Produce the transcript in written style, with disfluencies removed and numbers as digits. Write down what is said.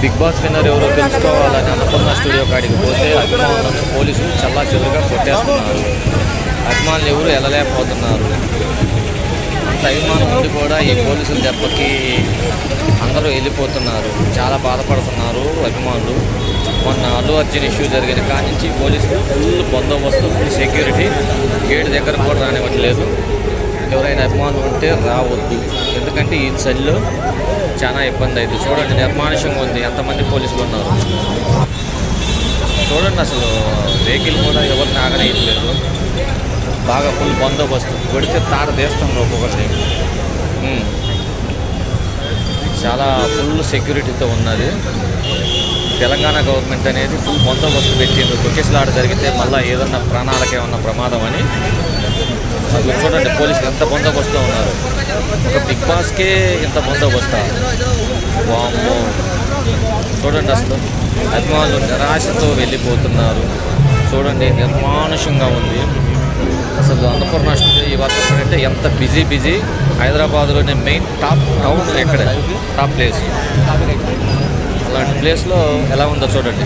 Big boss winner ఎవరో తెలుసుకోవాలని Annapurna studio కాడికి పోతే అభిమానులను పోలీసులు చల్లాచెదురుగా కొట్టేస్తున్నారు. అభిమానులు ఎవరు వెళ్ళలేకపోతున్నారు. అంత అభిమానం ఉండి కూడా ఈ పోలీసుల దెబ్బకి అందరూ వెళ్ళిపోతున్నారు. చాలా బాధపడుతున్నారు అభిమానులు. మొన్న అల్లు అర్జున్ ఇష్యూ జరిగిన కాడి నుంచి పోలీసులు ఫుల్ బందోబస్తు, ఫుల్ సెక్యూరిటీ, గేట్ దగ్గర కూడా రానివ్వట్లేదు. ఎవరైనా అభిమానులు ఉంటే రావద్దు, ఎందుకంటే ఈ చలిలో చాలా ఇబ్బంది అయింది. చూడండి, నిర్మానుషంగా ఉంది, ఎంతమంది పోలీసులు ఉన్నారు చూడండి. అసలు వెహికల్ కూడా ఎవరిని ఆగనేయట్లేదు. బాగా ఫుల్ బందోబస్తు, కొడితే తాట తీస్తాం ఒక్కొక్కటి. చాలా ఫుల్ సెక్యూరిటీతో ఉన్నది. తెలంగాణ గవర్నమెంట్ అనేది ఫుల్ బందోబస్తు పెట్టింది. తొక్కిసలాట జరిగితే మళ్ళీ ఏదన్నా ప్రాణాలకే ఉన్న ప్రమాదం అని. అసలు చూడండి, పోలీసులు ఎంత బందోబస్తు ఉన్నారు. ఒక బిగ్ బాస్కే ఇంత బందోబస్తు. వామ్మో, చూడండి అసలు అభిమానులు నిరాశతో వెళ్ళిపోతున్నారు. చూడండి, నిర్మానుషంగా ఉంది. అసలు అన్నపూర్ణ స్టూడియో ఈ వర్షం అంటే ఎంత బిజీ. హైదరాబాద్లోనే మెయిన్ టాప్ టౌన్, ఎక్కడ టాప్ ప్లేస్. అలాంటి ప్లేస్లో ఎలా ఉందో చూడండి.